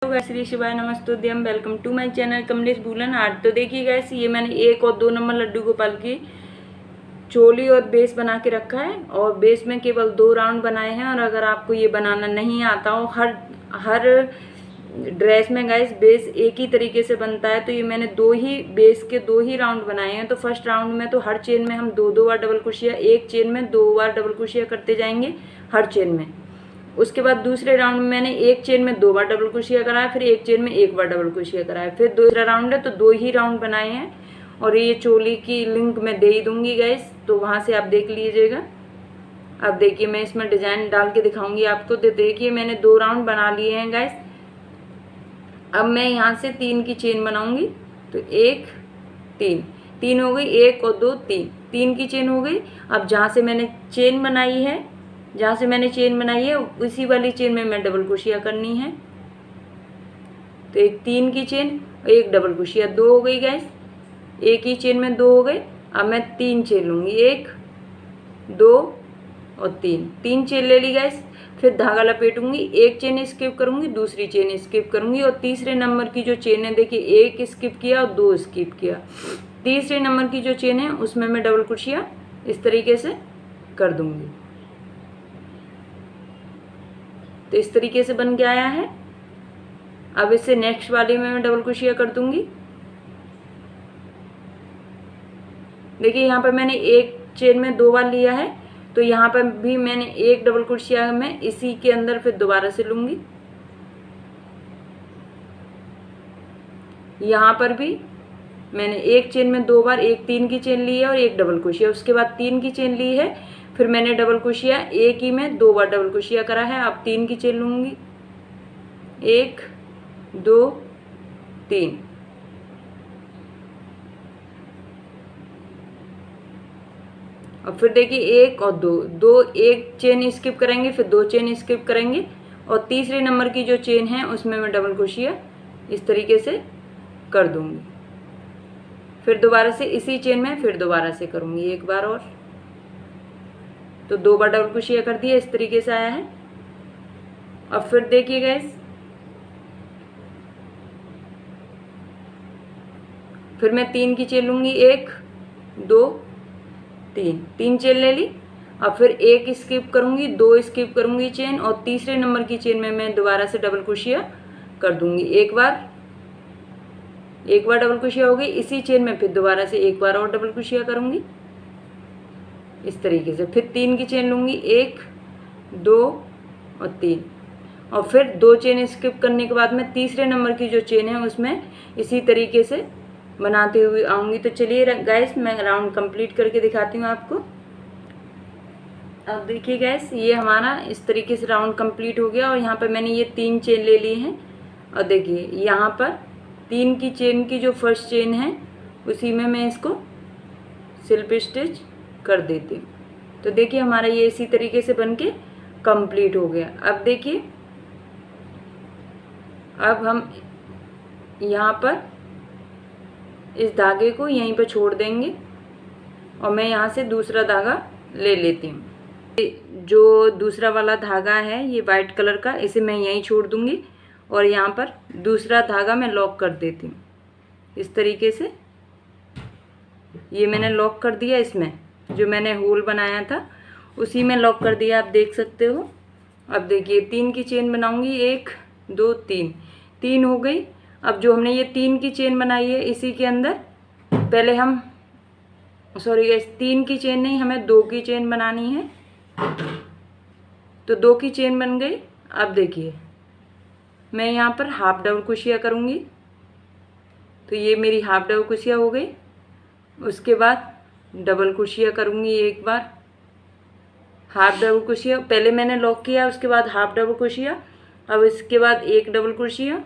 Guys, Shri शिवाय नमस्तोद्यम। Welcome to my channel Kamlesh Bulan art. तो देखिए गाइस, ये मैंने 1 और 2 नंबर लड्डू गोपाल की चोली और बेस बना के रखा है और बेस में केवल 2 राउंड बनाए हैं। और अगर आपको ये बनाना नहीं आता हो, हर ड्रेस में गाइस बेस एक ही तरीके से बनता है, तो ये मैंने बेस के 2 ही राउंड बनाए हैं। तो फर्स्ट राउंड में तो हर चेन में हम 2-2 बार डबल क्रोशिया, एक चेन में 2 बार डबल क्रोशिया करते जाएंगे हर चेन में। उसके बाद दूसरे राउंड में मैंने एक चेन में 2 बार डबल क्रोशिया कराया, फिर एक चेन में 1 बार डबल क्रोशिया कराया। फिर दूसरा राउंड है तो 2 ही राउंड बनाए हैं। और ये चोली की लिंक मैं दे ही दूंगी गाइस, तो वहाँ से आप देख लीजिएगा। अब देखिए, मैं इसमें डिजाइन डाल के दिखाऊंगी आपको। तो देखिए, मैंने 2 राउंड बना लिए हैं गाइस। अब मैं यहाँ से 3 की चेन बनाऊंगी। तो 1 3 हो गई, 1 और 2 3 की चेन हो गई। अब जहाँ से मैंने चेन बनाई है उसी वाली चेन में मैं डबल क्रोशिया करनी है। तो एक 3 की चेन, एक डबल क्रोशिया, 2 हो गई गाइस। एक ही चेन में 2 हो गए। अब मैं 3 चेन लूंगी, 1 2 और 3 चेन ले ली गाइस। फिर धागा लपेटूंगी, एक चेन स्किप करूंगी, दूसरी चेन स्किप करूंगी और तीसरे नंबर की जो चेन है, देखिए 1 स्किप किया और 2 स्किप किया। तीसरे नंबर की जो चेन है उसमें मैं डबल क्रोशिया इस तरीके से कर दूंगी। तो इस तरीके से बन के आया है। अब इससे नेक्स्ट वाले में मैं डबल क्रोशिया कर दूंगी। देखिए, यहाँ पर मैंने एक चेन में 2 बार लिया है, तो यहाँ पर भी मैंने एक डबल क्रोशिया में इसी के अंदर फिर दोबारा से लूंगी। यहाँ पर भी मैंने एक चेन में 2 बार, एक 3 की चेन ली है और एक डबल क्रोशिया, उसके बाद 3 की चेन ली है, फिर मैंने डबल क्रोशिया एक ही में 2 बार डबल क्रोशिया करा है। अब 3 की चेन लूंगी, 1 2 3। और फिर देखिए 1 और 2 एक चेन स्किप करेंगे, फिर 2 चेन स्किप करेंगे और तीसरे नंबर की जो चेन है उसमें मैं डबल क्रोशिया इस तरीके से कर दूंगी। फिर दोबारा से इसी चेन में फिर दोबारा से करूंगी एक बार और। तो 2 बार डबल क्रोशिया कर दिया, इस तरीके से आया है। अब फिर देखिए गाइस, फिर मैं 3 की चेन लूंगी, 1 2 3 चेन ले ली। अब फिर 1 स्किप करूंगी, 2 स्किप करूंगी चेन और तीसरे नंबर की चेन में मैं दोबारा से डबल क्रोशिया कर दूंगी। एक बार डबल क्रोशिया हो गई, इसी चेन में फिर दोबारा से एक बार और डबल क्रोशिया करूंगी इस तरीके से। फिर 3 की चेन लूंगी, 1 2 और 3 और फिर 2 चेन स्किप करने के बाद में तीसरे नंबर की जो चेन है उसमें इसी तरीके से बनाते हुए आऊंगी। तो चलिए गाइस, मैं राउंड कंप्लीट करके दिखाती हूँ आपको। अब देखिए गाइस, ये हमारा इस तरीके से राउंड कंप्लीट हो गया और यहाँ पर मैंने ये 3 चेन ले ली हैं। और देखिए यहाँ पर 3 की चेन की जो फर्स्ट चेन है उसी में मैं इसको स्लिप स्टिच कर देती हूँ। तो देखिए हमारा ये इसी तरीके से बन के कंप्लीट हो गया। अब देखिए, अब हम यहाँ पर इस धागे को यहीं पर छोड़ देंगे और मैं यहाँ से दूसरा धागा ले लेती हूँ। जो दूसरा वाला धागा है ये वाइट कलर का, इसे मैं यहीं छोड़ दूँगी और यहाँ पर दूसरा धागा मैं लॉक कर देती हूँ इस तरीके से। ये मैंने लॉक कर दिया, इसमें जो मैंने होल बनाया था उसी में लॉक कर दिया, आप देख सकते हो। अब देखिए 3 की चेन बनाऊँगी, 1 2 3 हो गई। अब जो हमने ये 3 की चेन बनाई है इसी के अंदर पहले हम 3 की चेन नहीं, हमें 2 की चेन बनानी है। तो 2 की चेन बन गई। अब देखिए मैं यहाँ पर हाफ डबल क्रोशिया करूँगी। तो ये मेरी हाफ डबल क्रोशिया हो गई। उसके बाद डबल क्रोशिया करूँगी एक बार, हाफ डबल क्रोशिया पहले मैंने लॉक किया, उसके बाद हाफ डबल क्रोशिया, अब इसके बाद एक डबल क्रोशिया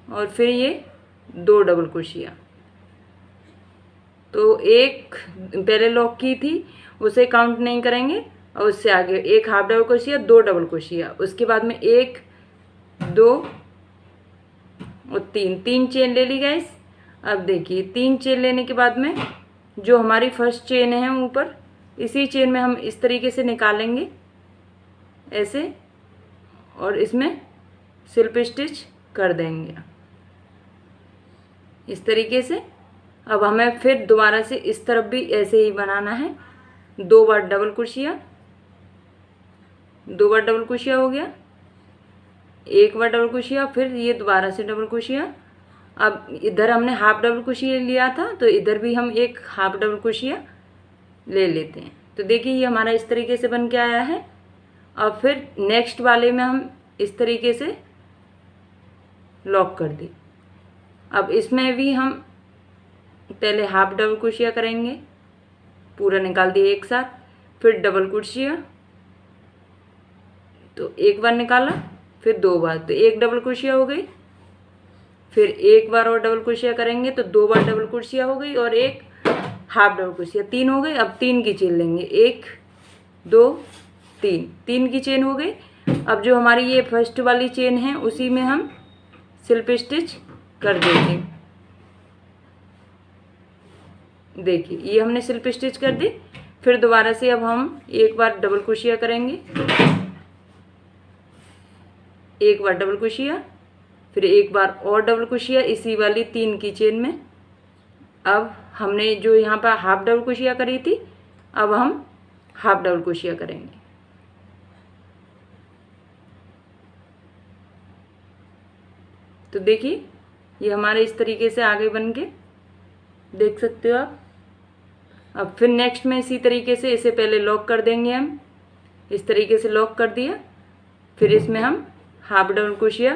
और फिर ये 2 डबल क्रोशिया। तो एक पहले लॉक की थी उसे काउंट नहीं करेंगे और उससे आगे एक half double crochet, 2 double crochet, उसके बाद में 1 2 और 3 चेन ले ली गाइस। अब देखिए 3 चेन लेने के बाद में जो हमारी फर्स्ट चेन है ऊपर, इसी चेन में हम इस तरीके से निकालेंगे ऐसे और इसमें स्लिप स्टिच कर देंगे इस तरीके से। अब हमें फिर दोबारा से इस तरफ भी ऐसे ही बनाना है। 2 बार डबल क्रोशिया, 2 बार डबल क्रोशिया हो गया, 1 बार डबल क्रोशिया, फिर ये दोबारा से डबल क्रोशिया। अब इधर हमने हाफ डबल क्रोशिया लिया था तो इधर भी हम एक हाफ डबल क्रोशिया ले लेते हैं। तो देखिए ये हमारा इस तरीके से बन के आया है। अब फिर नेक्स्ट वाले में हम इस तरीके से लॉक कर दी। अब इसमें भी हम पहले हाफ डबल क्रोशिया करेंगे, पूरा निकाल दिए एक साथ, फिर डबल क्रोशिया, तो एक बार निकाला, फिर 2 बार, तो 1 डबल क्रोशिया हो गई, फिर 1 बार और डबल क्रोशिया करेंगे तो 2 बार डबल क्रोशिया हो गई और 1 हाफ डबल क्रोशिया, 3 हो गई। अब 3 की चेन लेंगे, 1 2 3, 3 की चेन हो गई। अब जो हमारी ये फर्स्ट वाली चेन है उसी में हम स्लिप स्टिच कर देंगे। देखिए ये हमने स्लिप स्टिच कर दी। फिर दोबारा से अब हम एक बार डबल क्रोशिया करेंगे, एक बार डबल क्रोशिया, फिर एक बार और डबल क्रोशिया इसी वाली 3 की चेन में। अब हमने जो यहाँ पर हाफ डबल क्रोशिया करी थी, अब हम हाफ डबल क्रोशिया करेंगे। तो देखिए ये हमारे इस तरीके से आगे बन के देख सकते हो आप। अब फिर नेक्स्ट में इसी तरीके से इसे पहले लॉक कर देंगे हम, इस तरीके से लॉक कर दिया। फिर इसमें हम हाफ डबल क्रोशिया,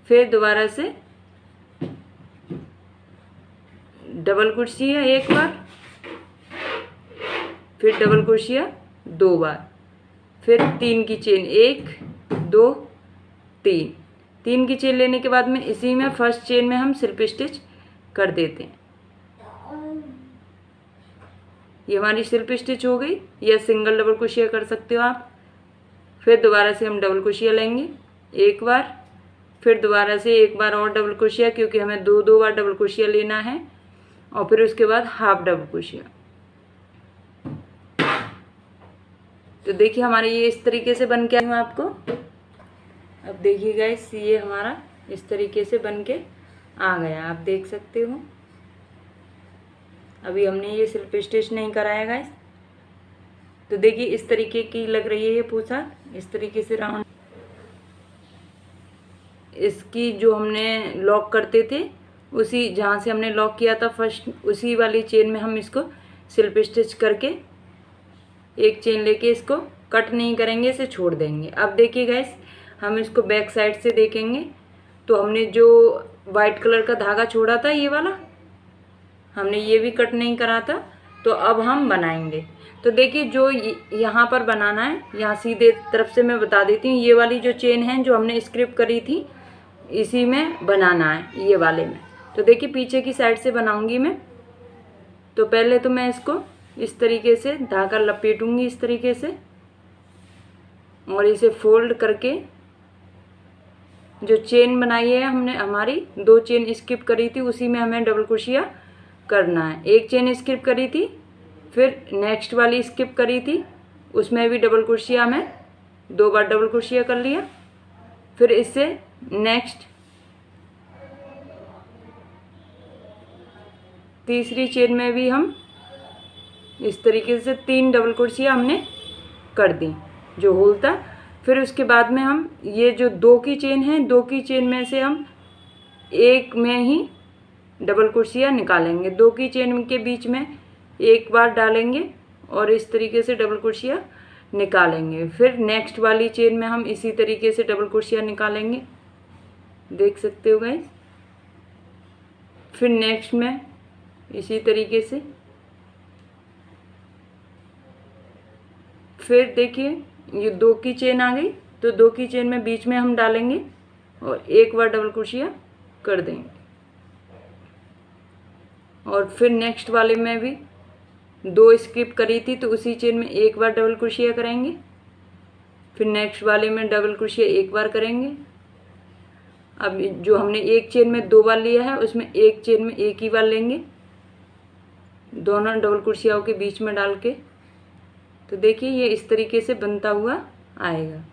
फिर दोबारा से डबल क्रोशिया 1 बार, फिर डबल क्रोशिया 2 बार, फिर 3 की चेन 1 2 3, 3 की चेन लेने के बाद में इसी में फर्स्ट चेन में हम स्लिप स्टिच कर देते हैं। ये हमारी स्लिप स्टिच हो गई, या सिंगल डबल क्रोशिया कर सकते हो आप। फिर दोबारा से हम डबल क्रोशिया लेंगे 1 बार, फिर दोबारा से 1 बार और डबल क्रोशिया, क्योंकि हमें 2 बार डबल क्रोशिया लेना है, और फिर उसके बाद हाफ डबल क्रोशिया। तो देखिए हमारे ये इस तरीके से बन के आया आपको। अब देखिए गाइस ये हमारा इस तरीके से बन के आ गया, आप देख सकते हो। अभी हमने ये स्लिप स्टिच नहीं कराया गाइस। तो देखिए इस तरीके की लग रही है ये पोशाक, इस तरीके से राउंड। इसकी जो हमने लॉक करते थे उसी जहाँ से हमने लॉक किया था फर्स्ट, उसी वाली चेन में हम इसको स्लिप स्टिच करके एक चेन लेके इसको कट नहीं करेंगे, इसे छोड़ देंगे। अब देखिए गाइस हम इसको बैक साइड से देखेंगे तो हमने जो वाइट कलर का धागा छोड़ा था ये वाला, हमने ये भी कट नहीं करा था। तो अब हम बनाएंगे। तो देखिए जो यहाँ पर बनाना है, यहाँ सीधे तरफ से मैं बता देती हूँ, ये वाली जो चेन है जो हमने स्क्रिप करी थी इसी में बनाना है, ये वाले में। तो देखिए पीछे की साइड से बनाऊंगी मैं। तो पहले तो मैं इसको इस तरीके से धागा लपेटूंगी इस तरीके से, और इसे फोल्ड करके जो चेन बनाई है हमने, हमारी 2 चेन स्किप करी थी उसी में हमें डबल क्रोशिया करना है। 1 चेन स्किप करी थी, फिर नेक्स्ट वाली स्किप करी थी उसमें भी डबल क्रोशिया हमें 2 बार डबल क्रोशिया कर लिया। फिर इससे नेक्स्ट तीसरी चेन में भी हम इस तरीके से 3 डबल क्रोशिया हमने कर दी जो होल था। फिर उसके बाद में हम ये जो 2 की चेन है, 2 की चेन में से हम एक में ही डबल क्रोशिया निकालेंगे। 2 की चेन के बीच में एक बार डालेंगे और इस तरीके से डबल क्रोशिया निकालेंगे। फिर नेक्स्ट वाली चेन में हम इसी तरीके से डबल क्रोशिया निकालेंगे, देख सकते हो गाइस। फिर नेक्स्ट में इसी तरीके से। फिर देखिए ये 2 की चेन आ गई, तो 2 की चेन में बीच में हम डालेंगे और एक बार डबल क्रोशिया कर देंगे। और फिर नेक्स्ट वाले में भी 2 स्किप करी थी तो उसी चेन में एक बार डबल क्रोशिया करेंगे। फिर नेक्स्ट वाले में डबल क्रोशिया एक बार करेंगे। अब जो हमने एक चेन में 2 बार लिया है उसमें एक चेन में एक ही बार लेंगे, दोनों डबल क्रोशियाओं के बीच में डाल के। तो देखिए ये इस तरीके से बनता हुआ आएगा।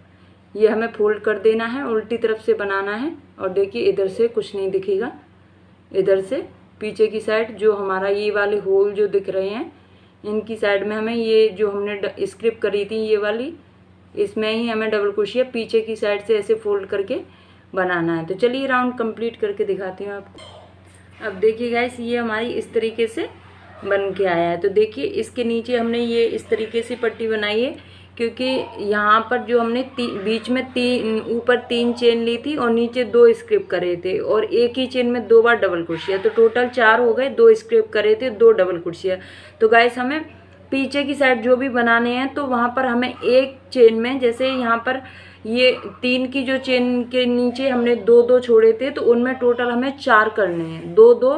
ये हमें फोल्ड कर देना है, उल्टी तरफ से बनाना है। और देखिए इधर से कुछ नहीं दिखेगा, इधर से पीछे की साइड जो हमारा ये वाले होल जो दिख रहे हैं इनकी साइड में हमें ये जो हमने स्क्रिप करी थी ये वाली, इसमें ही हमें डबल क्रोशिया पीछे की साइड से ऐसे फोल्ड करके बनाना है। तो चलिए राउंड कंप्लीट करके दिखाती हूँ आपको। अब देखिए गाइस ये हमारी इस तरीके से बन के आया है। तो देखिए इसके नीचे हमने ये इस तरीके से पट्टी बनाई है, क्योंकि यहाँ पर जो हमने बीच में ऊपर 3 चेन ली थी और नीचे 2 स्क्रिप करे थे और एक ही चेन में 2 बार डबल क्रोशिया, तो टोटल 4 हो गए। 2 स्क्रिप करे थे, 2 डबल क्रोशिया। तो गाइस हमें पीछे की साइड जो भी बनाने हैं तो वहाँ पर हमें एक चेन में, जैसे यहाँ पर ये 3 की जो चेन के नीचे हमने 2-2 छोड़े थे तो उनमें टोटल हमें 4 करने हैं। 2-2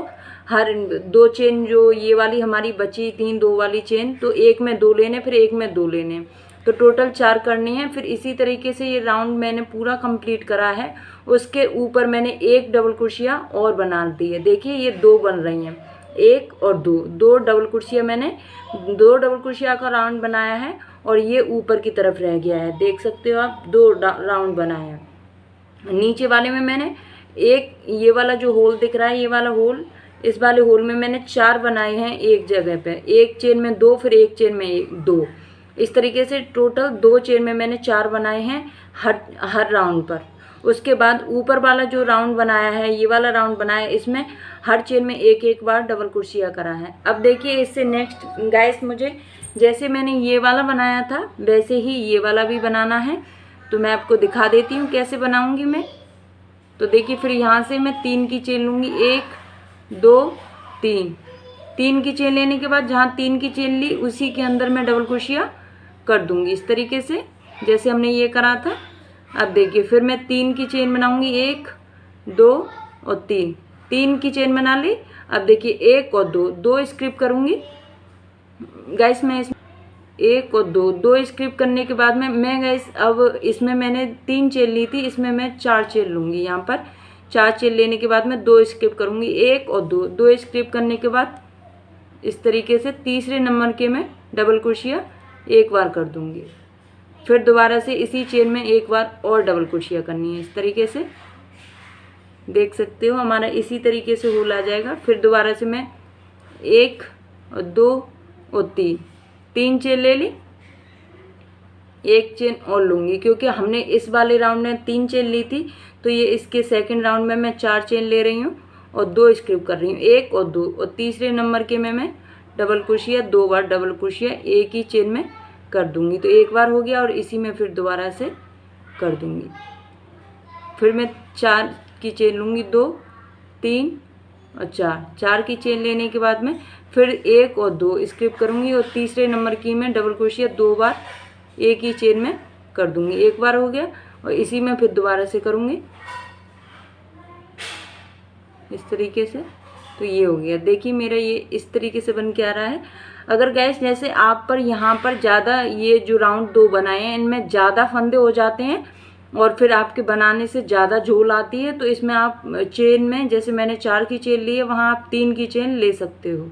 हर 2 चेन जो ये वाली हमारी बची 3-2 वाली चेन, तो एक में 2 लेने, फिर एक में 2 लेने, तो टोटल 4 करनी है। फिर इसी तरीके से ये राउंड मैंने पूरा कंप्लीट करा है। उसके ऊपर मैंने एक डबल क्रोशिया और बना दी है। देखिए ये 2 बन रही हैं, 1 और 2 डबल क्रोशिया, मैंने 2 डबल क्रोशिया का राउंड बनाया है और ये ऊपर की तरफ रह गया है। देख सकते हो आप 2 राउंड बनाए हैं। नीचे वाले में मैंने एक ये वाला जो होल दिख रहा है, ये वाला होल, इस वाले होल में मैंने 4 बनाए हैं एक जगह पे, एक चेन में 2, फिर एक चेन में 2, इस तरीके से टोटल 2 चेन में मैंने 4 बनाए हैं हर राउंड पर। उसके बाद ऊपर वाला जो राउंड बनाया है, ये वाला राउंड बनाया है, इसमें हर चेन में एक एक बार डबल क्रोशिया करा है। अब देखिए इससे नेक्स्ट गाइस मुझे जैसे मैंने ये वाला बनाया था वैसे ही ये वाला भी बनाना है। तो मैं आपको दिखा देती हूँ कैसे बनाऊँगी मैं। तो देखिए फिर यहाँ से मैं 3 की चेन लूँगी, 1 2 3। 3 की चेन लेने के बाद जहाँ 3 की चेन ली उसी के अंदर मैं डबल क्रोशिया कर दूँगी इस तरीके से जैसे हमने ये करा था। अब देखिए फिर मैं 3 की चेन बनाऊँगी, 1 2 और 3 की चेन बना ली। अब देखिए 1 और 2 स्क्रिप करूँगी गाइस मैं इसमें, 1 और 2 स्क्रिप करने के बाद में मैं गाइस अब इसमें मैंने 3 चेन ली थी, इसमें मैं 4 चेन लूँगी। यहाँ पर 4 चेन लेने के बाद मैं 2 स्क्रिप करूँगी, 1 और 2 स्क्रिप करने के बाद इस तरीके से तीसरे नंबर के मैं डबल क्रोशिया एक बार कर दूँगी। फिर दोबारा से इसी चेन में एक बार और डबल क्रोशिया करनी है इस तरीके से। देख सकते हो हमारा इसी तरीके से होल आ जाएगा। फिर दोबारा से मैं 1 और 2 और 3 चेन ले ली, एक चेन और लूँगी क्योंकि हमने इस वाले राउंड में 3 चेन ली थी, तो ये इसके सेकंड राउंड में मैं 4 चेन ले रही हूँ और 2 स्क्रिप कर रही हूँ, 1 और 2 और तीसरे नंबर के में मैं डबल क्रोशिया 2 बार डबल क्रोशिया एक ही चेन में कर दूँगी। तो एक बार हो गया और इसी में फिर दोबारा से कर दूँगी। फिर मैं 4 की चेन लूँगी, 2 3 और 4 की चेन लेने के बाद में फिर 1 और 2 स्क्रिप करूँगी और तीसरे नंबर की मैं डबल क्रोशिया 2 बार एक ही चेन में कर दूँगी। एक बार हो गया और इसी में फिर दोबारा से करूँगी इस तरीके से। तो ये हो गया। देखिए मेरा ये इस तरीके से बन के आ रहा है। अगर गैस जैसे आप पर यहाँ पर ज़्यादा ये जो राउंड 2 बनाए हैं इनमें ज़्यादा फंदे हो जाते हैं और फिर आपके बनाने से ज़्यादा झोल आती है, तो इसमें आप चेन में जैसे मैंने 4 की चेन ली है वहाँ आप 3 की चेन ले सकते हो।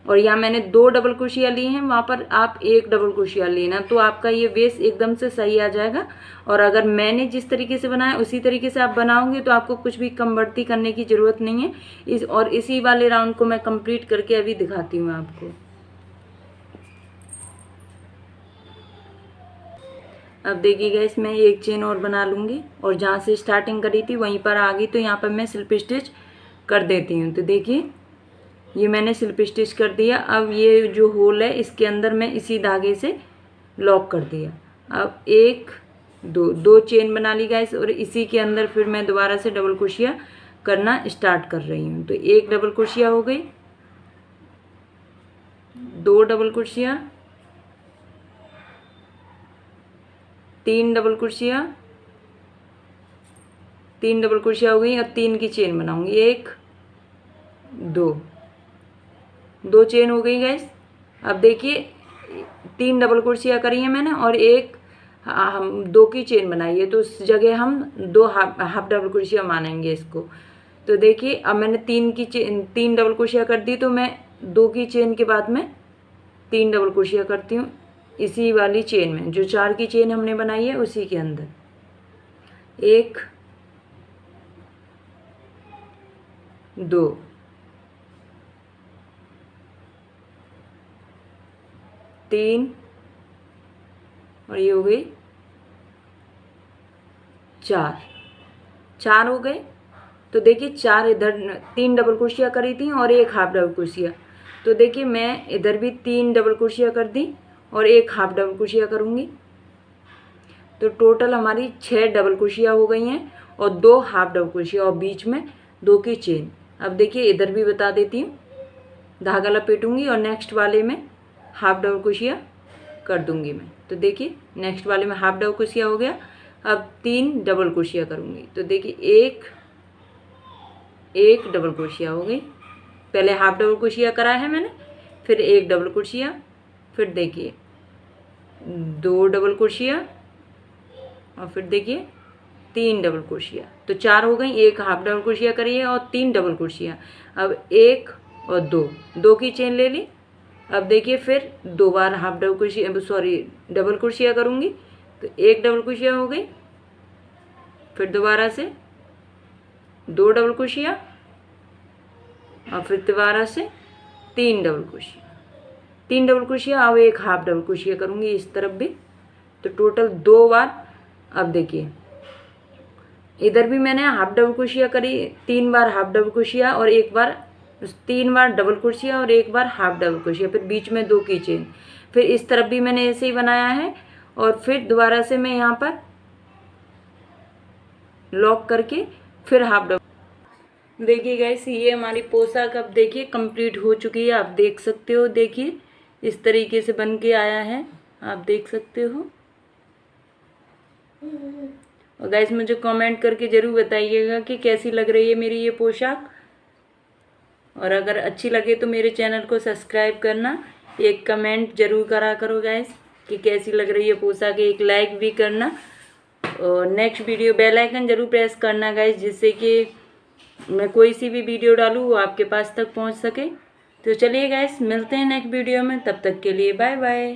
और यहाँ मैंने 2 डबल क्रोशिया ली हैं, वहाँ पर आप 1 डबल क्रोशिया लेना, तो आपका ये बेस एकदम से सही आ जाएगा। और अगर मैंने जिस तरीके से बनाया उसी तरीके से आप बनाओगे तो आपको कुछ भी कम बढ़ती करने की ज़रूरत नहीं है। इसी वाले राउंड को मैं कंप्लीट करके अभी दिखाती हूँ आपको। अब देखिएगा इसमें एक चेन और बना लूँगी और जहाँ से स्टार्टिंग करी थी वहीं पर आ गई, तो यहाँ पर मैं स्लिप स्टिच कर देती हूँ। तो देखिए ये मैंने स्लिप स्टिच कर दिया। अब ये जो होल है इसके अंदर मैं इसी धागे से लॉक कर दिया। अब 1 2 चेन बना ली गाइस और इसी के अंदर फिर मैं दोबारा से डबल क्रोशिया करना स्टार्ट कर रही हूँ। तो 1 डबल क्रोशिया हो गई, 2 double crochet, 3 double crochet, 3 double crochet हो गई और 3 की चेन बनाऊंगी, 1 2 चेन हो गई गैस। अब देखिए 3 डबल क्रोशिया करी है मैंने और 2 की चेन बनाई है, तो उस जगह हम 2 हाफ डबल क्रोशिया मानेंगे इसको। तो देखिए अब मैंने 3 डबल क्रोशिया कर दी, तो मैं 2 की चेन के बाद में 3 डबल क्रोशिया करती हूँ, इसी वाली चेन में, जो 4 की चेन हमने बनाई है उसी के अंदर 1 2 3 और ये हो गई 4 हो गए। तो देखिए 4 इधर 3 डबल क्रोशिया करी थी और 1 हाफ डबल क्रोशिया। तो देखिए मैं इधर भी 3 डबल क्रोशिया कर दी और 1 हाफ डबल क्रोशिया करूँगी। तो टोटल हमारी 6 डबल क्रोशिया हो गई हैं और 2 हाफ डबल क्रोशिया और बीच में 2 की चेन। अब देखिए इधर भी बता देती हूँ, धागा लपेटूंगी और नेक्स्ट वाले में हाफ डबल क्रोशिया कर दूंगी मैं। तो देखिए नेक्स्ट वाले में हाफ डबल क्रोशिया हो गया। अब 3 डबल क्रोशिया करूँगी। तो देखिए एक डबल क्रोशिया हो गई। पहले हाफ डबल क्रोशिया करा है मैंने, फिर 1 डबल क्रोशिया, फिर देखिए 2 डबल क्रोशिया और फिर देखिए 3 डबल क्रोशिया। तो 4 हो गई। 1 हाफ डबल क्रोशिया करी है और 3 डबल क्रोशिया। अब 1 और 2 की चेन ले ली। अब देखिए फिर 2 बार हाफ डबल क्रोशिया डबल क्रोशिया करूँगी। तो 1 डबल क्रोशिया हो गई, फिर दोबारा से 2 डबल क्रोशिया और फिर दोबारा से 3 डबल क्रोशिया। अब 1 हाफ डबल क्रोशिया करूँगी इस तरफ भी। तो टोटल 2 बार। अब देखिए इधर भी मैंने हाफ डबल क्रोशिया करी, 3 बार हाफ डबल क्रोशिया और 3 बार डबल क्रोशिया और 1 बार हाफ डबल क्रोशिया, फिर बीच में 2 की चेन। फिर इस तरफ भी मैंने ऐसे ही बनाया है और फिर दोबारा से मैं यहाँ पर लॉक करके फिर हाफ डबल। देखिए गाइस ये हमारी पोशाक अब देखिए कंप्लीट हो चुकी है। आप देख सकते हो, देखिए इस तरीके से बन के आया है, आप देख सकते हो। और गाइस मुझे कमेंट करके ज़रूर बताइएगा कि कैसी लग रही है मेरी ये पोशाक। और अगर अच्छी लगे तो मेरे चैनल को सब्सक्राइब करना, एक कमेंट ज़रूर करा करो गाइस कि कैसी लग रही है पोशाक, एक लाइक भी करना और नेक्स्ट वीडियो बेल आइकन ज़रूर प्रेस करना गाइस, जिससे कि मैं कोई सी भी वीडियो डालूँ वो आपके पास तक पहुंच सके। तो चलिए गाइस मिलते हैं नेक्स्ट वीडियो में, तब तक के लिए बाय बाय।